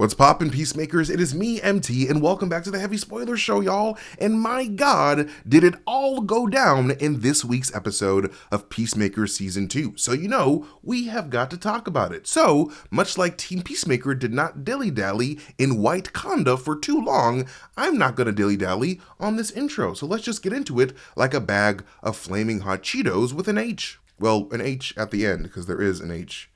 What's poppin', Peacemakers? It is me, MT, and welcome back to the Heavy Spoiler Show, y'all. And my god, did it all go down in this week's episode of Peacemaker Season 2. So you know, we have got to talk about it. So, much like Team Peacemaker did not dilly-dally in white conda for too long, I'm not gonna dilly-dally on this intro. So let's just get into it like a bag of flaming hot Cheetos with an H. Well, an H at the end, because there is an H.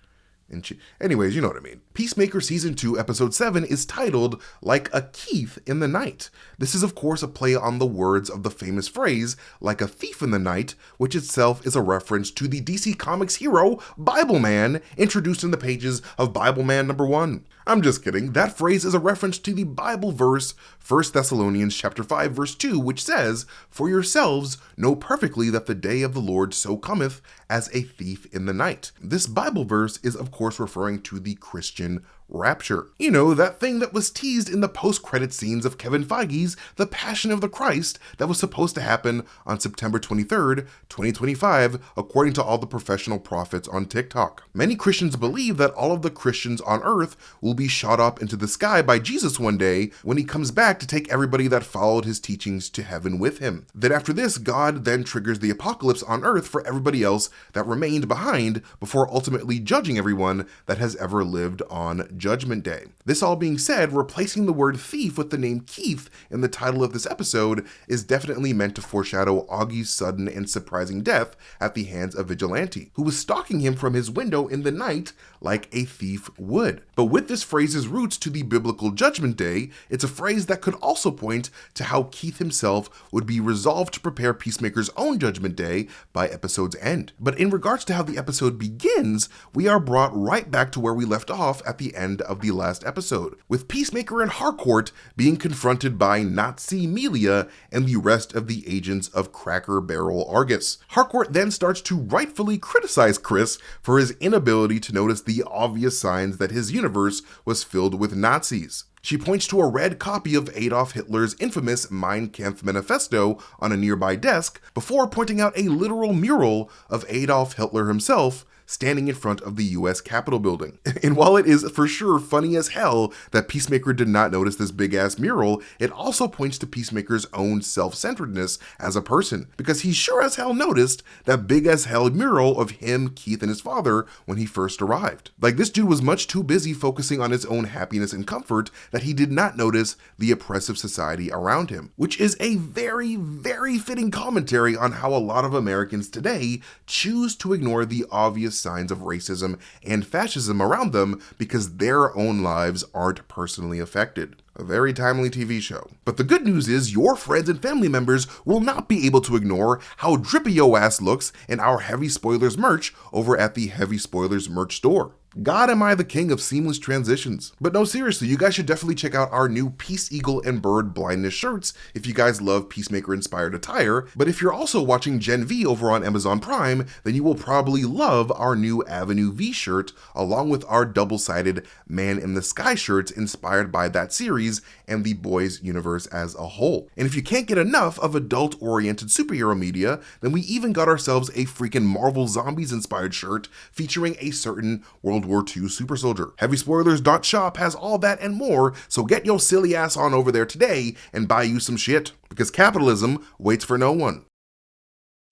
Anyways, you know what I mean. Peacemaker Season 2, Episode 7 is titled Like a Keith in the Night. This is of course a play on the words of the famous phrase, like a thief in the night, which itself is a reference to the DC Comics hero, Bible Man, introduced in the pages of Bible Man #1. I'm just kidding, that phrase is a reference to the Bible verse, 1 Thessalonians chapter 5 verse 2, which says, "For yourselves know perfectly that the day of the Lord so cometh as a thief in the night." This Bible verse is of course referring to the Christian rapture. You know, that thing that was teased in the post-credit scenes of Kevin Feige's The Passion of the Christ that was supposed to happen on September 23rd, 2025, according to all the professional prophets on TikTok. Many Christians believe that all of the Christians on earth will be shot up into the sky by Jesus one day when he comes back to take everybody that followed his teachings to heaven with him. Then after this, God then triggers the apocalypse on earth for everybody else that remained behind before ultimately judging everyone that has ever lived on Judgment Day. This all being said, replacing the word thief with the name Keith in the title of this episode is definitely meant to foreshadow Augie's sudden and surprising death at the hands of Vigilante, who was stalking him from his window in the night like a thief would. But with this phrase's roots to the biblical Judgment Day, it's a phrase that could also point to how Keith himself would be resolved to prepare Peacemaker's own Judgment Day by episode's end. But in regards to how the episode begins, we are brought right back to where we left off at the end of the last episode, with Peacemaker and Harcourt being confronted by Nazi Melia and the rest of the agents of Cracker Barrel Argus. Harcourt then starts to rightfully criticize Chris for his inability to notice the obvious signs that his universe was filled with Nazis. She points to a red copy of Adolf Hitler's infamous Mein Kampf manifesto on a nearby desk before pointing out a literal mural of Adolf Hitler himself standing in front of the US Capitol building. And while it is for sure funny as hell that Peacemaker did not notice this big ass mural, it also points to Peacemaker's own self-centeredness as a person, because he sure as hell noticed that big as hell mural of him, Keith, and his father when he first arrived. Like, this dude was much too busy focusing on his own happiness and comfort that he did not notice the oppressive society around him, which is a very, very fitting commentary on how a lot of Americans today choose to ignore the obvious signs of racism and fascism around them because their own lives aren't personally affected. A very timely TV show. But the good news is your friends and family members will not be able to ignore how drippy yo ass looks in our Heavy Spoilers merch over at the Heavy Spoilers merch store. God, am I the king of seamless transitions. But no, seriously, you guys should definitely check out our new Peace Eagle and Bird blindness shirts if you guys love Peacemaker inspired attire. But if you're also watching Gen V over on Amazon Prime, then you will probably love our new Avenue V shirt along with our double-sided Man in the Sky shirts inspired by that series and the boys universe as a whole. And if you can't get enough of adult-oriented superhero media, then we even got ourselves a freaking Marvel Zombies inspired shirt featuring a certain World War II super soldier. HeavySpoilers.shop has all that and more, so get your silly ass on over there today and buy you some shit, because capitalism waits for no one.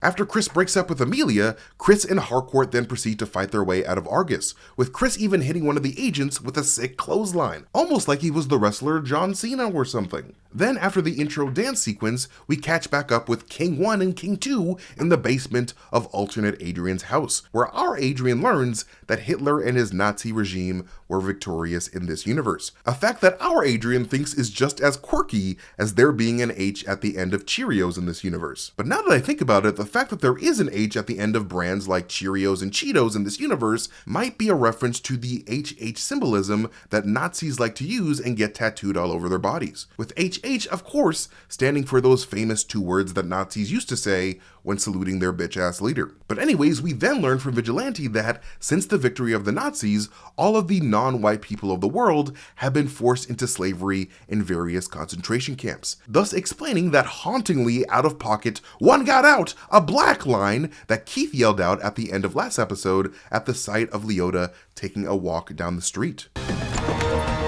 After Chris breaks up with Amelia, Chris and Harcourt then proceed to fight their way out of Argus, with Chris even hitting one of the agents with a sick clothesline, almost like he was the wrestler John Cena or something. Then after the intro dance sequence, we catch back up with King 1 and King 2 in the basement of alternate Adrian's house, where our Adrian learns that Hitler and his Nazi regime were victorious in this universe. A fact that our Adrian thinks is just as quirky as there being an H at the end of Cheerios in this universe. But now that I think about it, the fact that there is an H at the end of brands like Cheerios and Cheetos in this universe might be a reference to the HH symbolism that Nazis like to use and get tattooed all over their bodies, with HH, of course, standing for those famous two words that Nazis used to say when saluting their bitch-ass leader. But anyways, we then learn from Vigilante that since the victory of the Nazis, all of the non-white people of the world have been forced into slavery in various concentration camps, thus explaining that hauntingly out-of-pocket "one got out, a black" line that Keith yelled out at the end of last episode at the sight of Leota taking a walk down the street.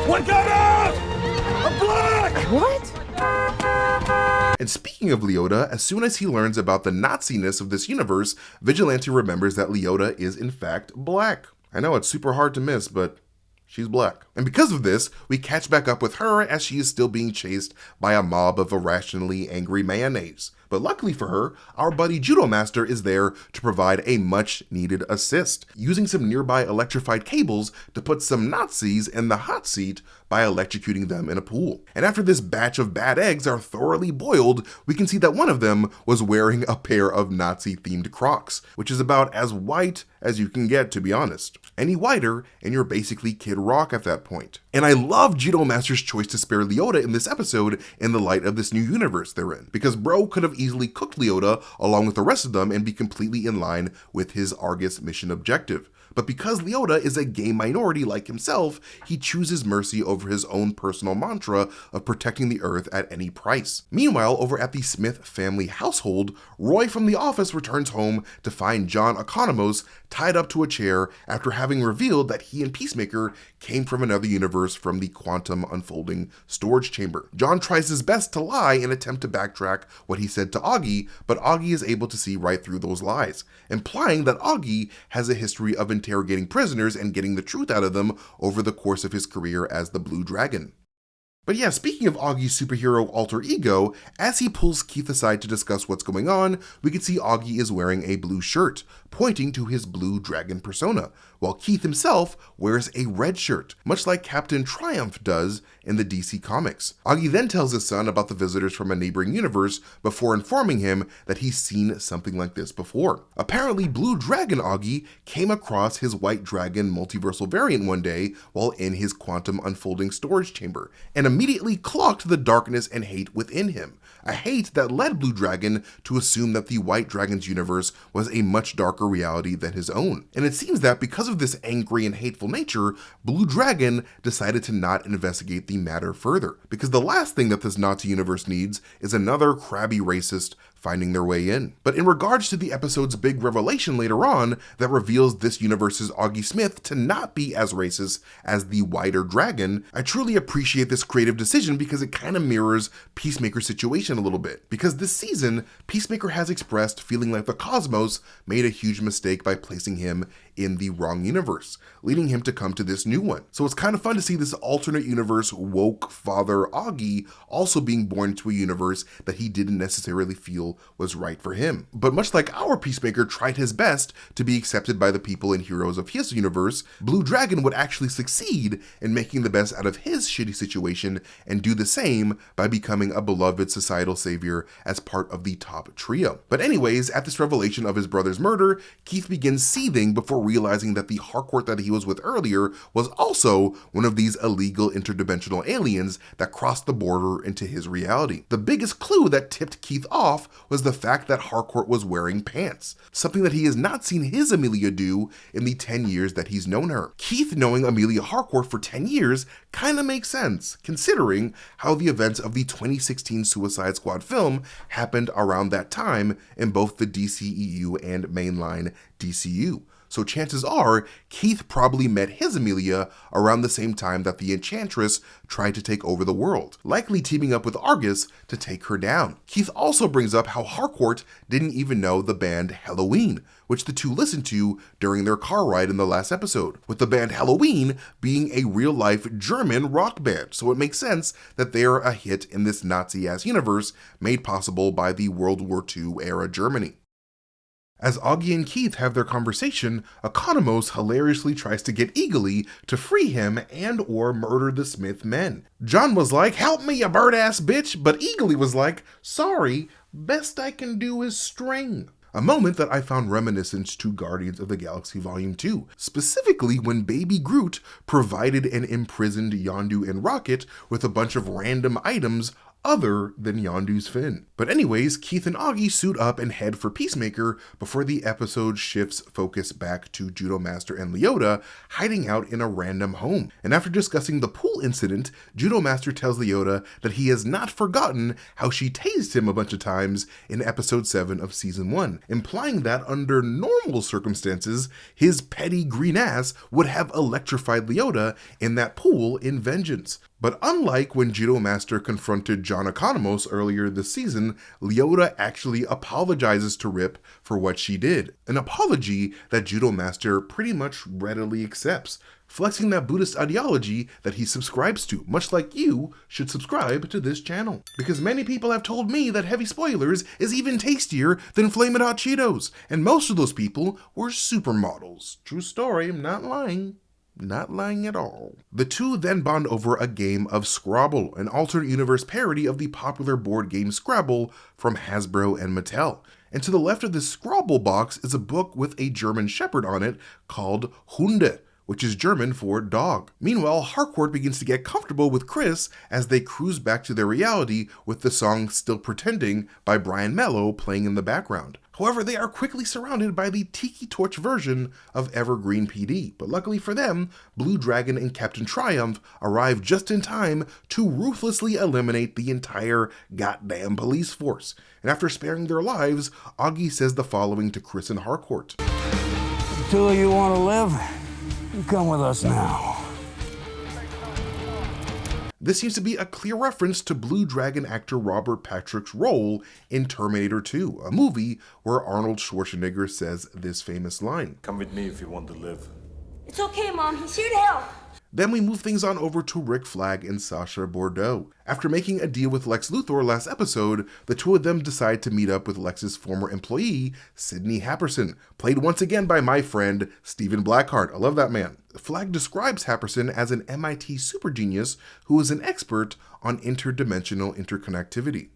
What got out? I'm black! What? And speaking of Leota, as soon as he learns about the Nazi-ness of this universe, Vigilante remembers that Leota is in fact black. I know it's super hard to miss, but she's black. And because of this, we catch back up with her as she is still being chased by a mob of irrationally angry mayonnaise. But luckily for her, our buddy Judo Master is there to provide a much needed assist, using some nearby electrified cables to put some Nazis in the hot seat by electrocuting them in a pool. And after this batch of bad eggs are thoroughly boiled, we can see that one of them was wearing a pair of Nazi-themed Crocs, which is about as white as you can get, to be honest. Any whiter, and you're basically Kid Rock at that point. And I love Judo Master's choice to spare Leota in this episode in the light of this new universe they're in, because bro could have easily cooked Leota along with the rest of them and be completely in line with his Argus mission objective. But because Leota is a gay minority like himself, he chooses mercy over his own personal mantra of protecting the Earth at any price. Meanwhile, over at the Smith family household, Roy from the office returns home to find John Economos tied up to a chair after having revealed that he and Peacemaker came from another universe from the quantum unfolding storage chamber. John tries his best to lie and attempt to backtrack what he said to Augie, but Augie is able to see right through those lies, implying that Augie has a history of interrogating prisoners and getting the truth out of them over the course of his career as the Blue Dragon. But yeah, speaking of Augie's superhero alter ego, as he pulls Keith aside to discuss what's going on, we can see Augie is wearing a blue shirt, pointing to his Blue Dragon persona, while Keith himself wears a red shirt, much like Captain Triumph does in the DC comics. Augie then tells his son about the visitors from a neighboring universe before informing him that he's seen something like this before. Apparently, Blue Dragon Augie came across his White Dragon multiversal variant one day while in his quantum unfolding storage chamber, and immediately clocked the darkness and hate within him. A hate that led Blue Dragon to assume that the White Dragon's universe was a much darker reality than his own. And it seems that because of this angry and hateful nature, Blue Dragon decided to not investigate the matter further, because the last thing that this Nazi universe needs is another crabby racist finding their way in. But in regards to the episode's big revelation later on that reveals this universe's Augie Smith to not be as racist as the Whiter Dragon, I truly appreciate this creative decision because it kind of mirrors Peacemaker's situation a little bit. Because this season, Peacemaker has expressed feeling like the Cosmos made a huge mistake by placing him in the wrong universe, leading him to come to this new one. So it's kind of fun to see this alternate universe woke father Augie also being born into a universe that he didn't necessarily feel was right for him. But much like our Peacemaker tried his best to be accepted by the people and heroes of his universe, Blue Dragon would actually succeed in making the best out of his shitty situation and do the same by becoming a beloved societal savior as part of the top trio. But anyways, at this revelation of his brother's murder, Keith begins seething before realizing that the Harcourt that he was with earlier was also one of these illegal interdimensional aliens that crossed the border into his reality. The biggest clue that tipped Keith off was the fact that Harcourt was wearing pants, something that he has not seen his Amelia do in the 10 years that he's known her. Keith knowing Amelia Harcourt for 10 years kind of makes sense, considering how the events of the 2016 Suicide Squad film happened around that time in both the DCEU and mainline DCU. So chances are, Keith probably met his Amelia around the same time that the Enchantress tried to take over the world, likely teaming up with Argus to take her down. Keith also brings up how Harcourt didn't even know the band Halloween, which the two listened to during their car ride in the last episode, with the band Halloween being a real-life German rock band, so it makes sense that they're a hit in this Nazi-ass universe made possible by the World War II era Germany. As Augie and Keith have their conversation, Economos hilariously tries to get Eagly to free him and or murder the Smith men. John was like, "Help me, you bird-ass bitch," but Eagly was like, "Sorry, best I can do is string." A moment that I found reminiscent to Guardians of the Galaxy Volume 2, specifically when Baby Groot provided an imprisoned Yondu and Rocket with a bunch of random items other than Yondu's fin. But anyways, Keith and Augie suit up and head for Peacemaker before the episode shifts focus back to Judo Master and Leota hiding out in a random home. And after discussing the pool incident, Judo Master tells Leota that he has not forgotten how she tased him a bunch of times in episode 7 of season 1, implying that under normal circumstances, his petty green ass would have electrified Leota in that pool in vengeance. But unlike when Judo Master confronted John Economos earlier this season, Leota actually apologizes to Rip for what she did. An apology that Judo Master pretty much readily accepts, flexing that Buddhist ideology that he subscribes to, much like you should subscribe to this channel. Because many people have told me that Heavy Spoilers is even tastier than Flamin' Hot Cheetos, and most of those people were supermodels. True story, I'm not lying. Not lying at all. The two then bond over a game of Scrabble, an alternate universe parody of the popular board game Scrabble from Hasbro and Mattel. And to the left of this Scrabble box is a book with a German Shepherd on it called Hunde, which is German for dog. Meanwhile, Harcourt begins to get comfortable with Chris as they cruise back to their reality with the song Still Pretending by Brian Mello playing in the background. However, they are quickly surrounded by the Tiki Torch version of Evergreen PD, but luckily for them, Blue Dragon and Captain Triumph arrive just in time to ruthlessly eliminate the entire goddamn police force. And after sparing their lives, Augie says the following to Chris and Harcourt. The two of you want to live? You come with us now. This seems to be a clear reference to Blue Dragon actor Robert Patrick's role in Terminator 2, a movie where Arnold Schwarzenegger says this famous line. Come with me if you want to live. It's okay, Mom. He's here to help. Then we move things on over to Rick Flag and Sasha Bordeaux. After making a deal with Lex Luthor last episode, the two of them decide to meet up with Lex's former employee, Sidney Happerson, played once again by my friend, Stephen Blackheart. I love that man. Flag describes Happerson as an MIT super genius who is an expert on interdimensional interconnectivity.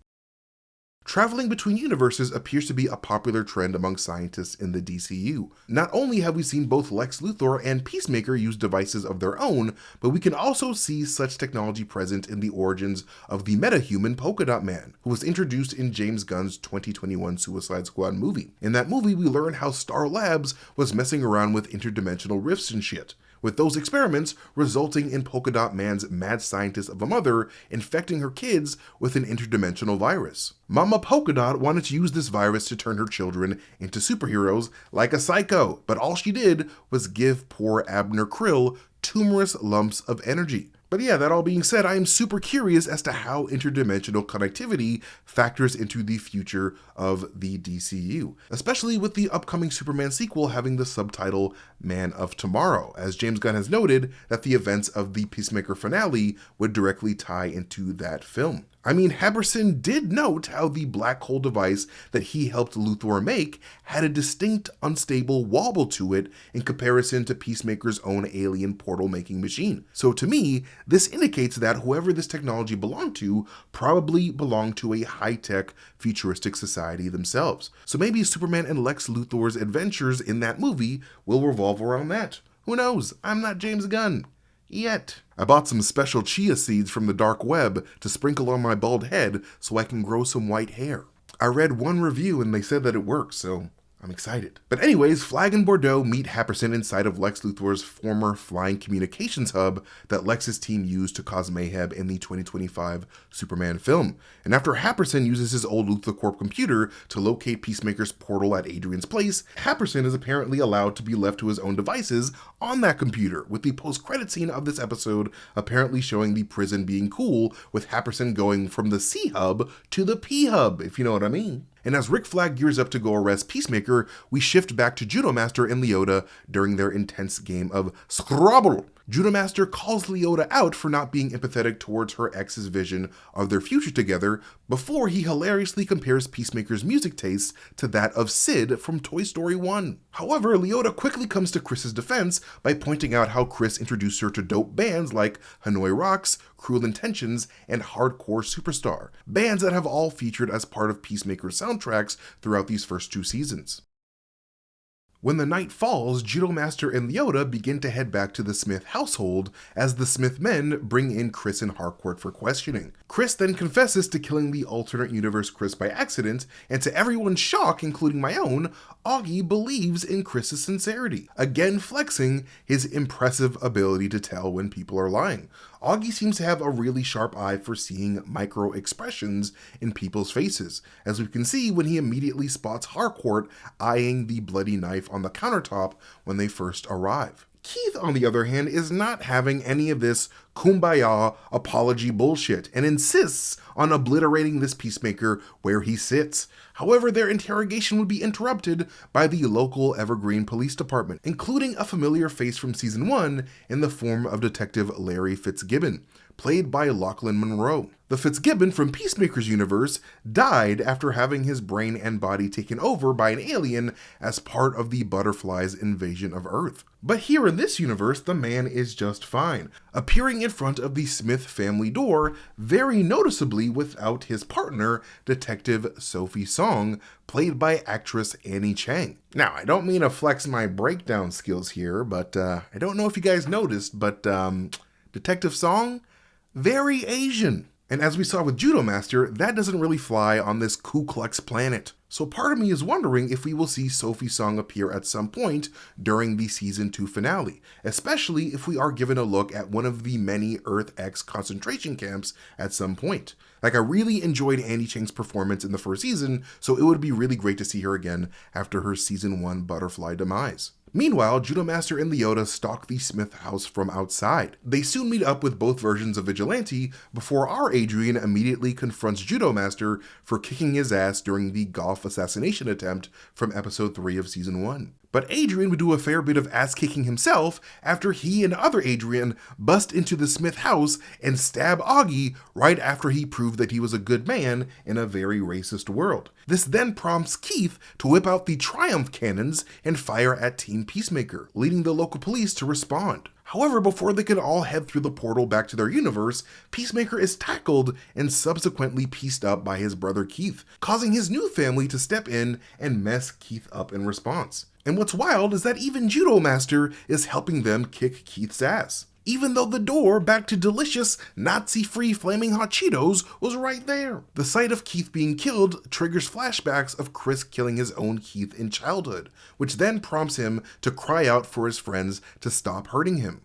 Traveling between universes appears to be a popular trend among scientists in the DCEU. Not only have we seen both Lex Luthor and Peacemaker use devices of their own, but we can also see such technology present in the origins of the metahuman Polka Dot Man, who was introduced in James Gunn's 2021 Suicide Squad movie. In that movie, we learn how Star Labs was messing around with interdimensional rifts and shit, with those experiments resulting in Polka Dot Man's mad scientist of a mother infecting her kids with an interdimensional virus. Mama Polka Dot wanted to use this virus to turn her children into superheroes like a psycho, but all she did was give poor Abner Krill tumorous lumps of energy. But yeah, that all being said, I am super curious as to how interdimensional connectivity factors into the future of the DCU, especially with the upcoming Superman sequel having the subtitle Man of Tomorrow, as James Gunn has noted that the events of the Peacemaker finale would directly tie into that film. I mean, Happerson did note how the black hole device that he helped Luthor make had a distinct unstable wobble to it in comparison to Peacemaker's own alien portal-making machine. So to me, this indicates that whoever this technology belonged to probably belonged to a high-tech, futuristic society themselves. So maybe Superman and Lex Luthor's adventures in that movie will revolve around that. Who knows? I'm not James Gunn. Yet. I bought some special chia seeds from the dark web to sprinkle on my bald head so I can grow some white hair. I read one review and they said that it works, so I'm excited. But anyways, Flag and Bordeaux meet Happerson inside of Lex Luthor's former flying communications hub that Lex's team used to cause mayhem in the 2025 Superman film. And after Happerson uses his old LuthorCorp computer to locate Peacemaker's portal at Adrian's place, Happerson is apparently allowed to be left to his own devices on that computer, with the post-credit scene of this episode apparently showing the prison being cool, with Happerson going from the C hub to the P hub, if you know what I mean. And as Rick Flag gears up to go arrest Peacemaker, we shift back to Judo Master and Leota during their intense game of Scrabble. Judo Master calls Leota out for not being empathetic towards her ex's vision of their future together before he hilariously compares Peacemaker's music tastes to that of Sid from Toy Story 1. However, Leota quickly comes to Chris's defense by pointing out how Chris introduced her to dope bands like Hanoi Rocks, Cruel Intentions, and Hardcore Superstar, bands that have all featured as part of Peacemaker's soundtracks throughout these first two seasons. When the night falls, Judo Master and Leota begin to head back to the Smith household as the Smith men bring in Chris and Harcourt for questioning. Chris then confesses to killing the alternate universe Chris by accident, and to everyone's shock, including my own, Augie believes in Chris's sincerity, again flexing his impressive ability to tell when people are lying. Augie seems to have a really sharp eye for seeing micro expressions in people's faces, as we can see when he immediately spots Harcourt eyeing the bloody knife on the countertop when they first arrive. Keith, on the other hand, is not having any of this kumbaya apology bullshit and insists on obliterating this Peacemaker where he sits. However, their interrogation would be interrupted by the local Evergreen Police Department, including a familiar face from Season 1 in the form of Detective Larry Fitzgibbon, played by Lachlan Monroe. The Fitzgibbon from Peacemaker's universe died after having his brain and body taken over by an alien as part of the Butterflies' invasion of Earth. But here in this universe, the man is just fine, appearing in front of the Smith family door, very noticeably without his partner, Detective Sophie Song, played by actress Annie Chang. Now, I don't mean to flex my breakdown skills here, but I don't know if you guys noticed, but Detective Song, very Asian. And as we saw with Judo Master, that doesn't really fly on this Ku Klux planet. So part of me is wondering if we will see Sophie Song appear at some point during the Season 2 finale, especially if we are given a look at one of the many Earth X concentration camps at some point. Like, I really enjoyed Annie Chang's performance in the first season, so it would be really great to see her again after her Season 1 butterfly demise. Meanwhile, Judo Master and Leota stalk the Smith house from outside. They soon meet up with both versions of Vigilante before our Adrian immediately confronts Judo Master for kicking his ass during the golf assassination attempt from episode 3 of Season 1. But Adrian would do a fair bit of ass-kicking himself after he and other Adrian bust into the Smith house and stab Augie right after he proved that he was a good man in a very racist world. This then prompts Keith to whip out the Triumph cannons and fire at Team Peacemaker, leading the local police to respond. However, before they can all head through the portal back to their universe, Peacemaker is tackled and subsequently pieced up by his brother Keith, causing his new family to step in and mess Keith up in response. And what's wild is that even Judo Master is helping them kick Keith's ass, even though the door back to delicious, Nazi-free flaming hot Cheetos was right there. The sight of Keith being killed triggers flashbacks of Chris killing his own Keith in childhood, which then prompts him to cry out for his friends to stop hurting him.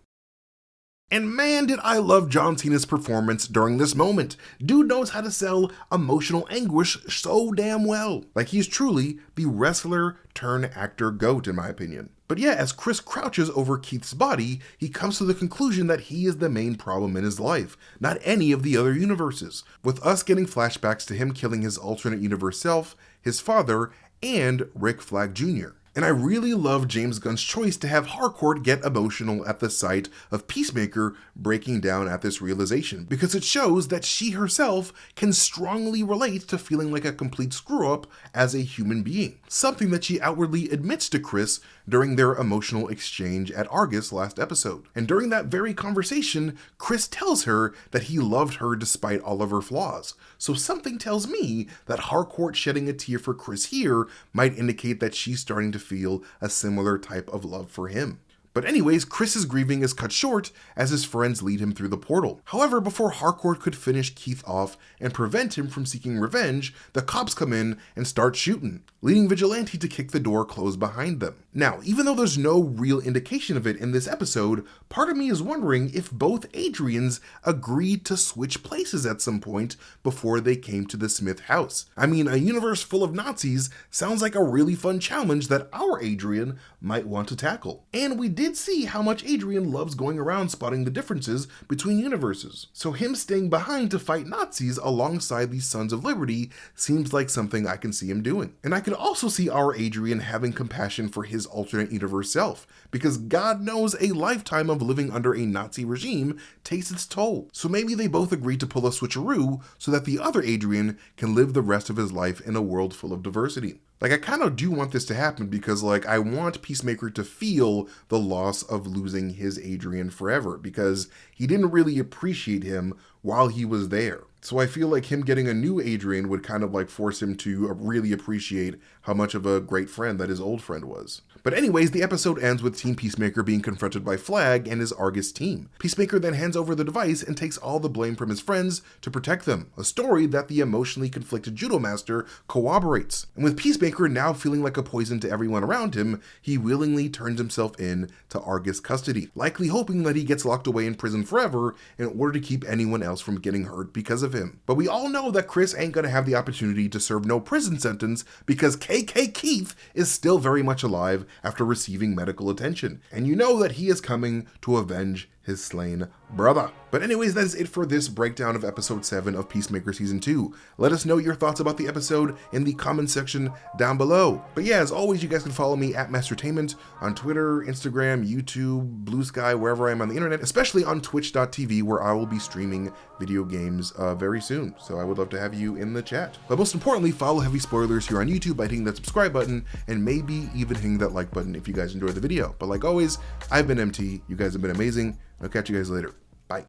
And man, did I love John Cena's performance during this moment. Dude knows how to sell emotional anguish so damn well. Like, he's truly the wrestler turn actor GOAT in my opinion. But yeah, as Chris crouches over Keith's body, he comes to the conclusion that he is the main problem in his life, not any of the other universes, with us getting flashbacks to him killing his alternate universe self, his father, and Rick Flag Jr. And I really love James Gunn's choice to have Harcourt get emotional at the sight of Peacemaker breaking down at this realization, because it shows that she herself can strongly relate to feeling like a complete screw-up as a human being, something that she outwardly admits to Chris during their emotional exchange at Argus last episode. And during that very conversation, Chris tells her that he loved her despite all of her flaws. So something tells me that Harcourt shedding a tear for Chris here might indicate that she's starting to feel a similar type of love for him. But anyways, Chris's grieving is cut short as his friends lead him through the portal. However, before Harcourt could finish Keith off and prevent him from seeking revenge, the cops come in and start shooting, leading Vigilante to kick the door closed behind them. Now, even though there's no real indication of it in this episode, part of me is wondering if both Adrians agreed to switch places at some point before they came to the Smith house. I mean, a universe full of Nazis sounds like a really fun challenge that our Adrian might want to tackle. And we did see how much Adrian loves going around spotting the differences between universes. So him staying behind to fight Nazis alongside the Sons of Liberty seems like something I can see him doing. And I could also see our Adrian having compassion for his alternate universe self, because God knows a lifetime of living under a Nazi regime takes its toll. So maybe they both agreed to pull a switcheroo so that the other Adrian can live the rest of his life in a world full of diversity. Like, I kind of do want this to happen because, like, I want Peacemaker to feel the loss of losing his Adrian forever, because he didn't really appreciate him while he was there. So I feel like him getting a new Adrian would kind of like force him to really appreciate how much of a great friend that his old friend was. But anyways, the episode ends with Team Peacemaker being confronted by Flag and his Argus team. Peacemaker then hands over the device and takes all the blame from his friends to protect them, a story that the emotionally conflicted judo master corroborates. And with Peacemaker now feeling like a poison to everyone around him, he willingly turns himself in to Argus custody, likely hoping that he gets locked away in prison forever in order to keep anyone else from getting hurt because of him. But we all know that Chris ain't gonna have the opportunity to serve no prison sentence because KK Keith is still very much alive after receiving medical attention. And you know that he is coming to avenge his slain brother. But anyways, that is it for this breakdown of episode 7 of Peacemaker season 2. Let us know your thoughts about the episode in the comment section down below. But yeah, as always, you guys can follow me at Mastertainment on Twitter, Instagram, YouTube, Blue Sky, wherever I am on the internet, especially on twitch.tv, where I will be streaming video games very soon. So I would love to have you in the chat. But most importantly, follow Heavy Spoilers here on YouTube by hitting that subscribe button and maybe even hitting that like button if you guys enjoyed the video. But like always, I've been MT, you guys have been amazing. I'll catch you guys later.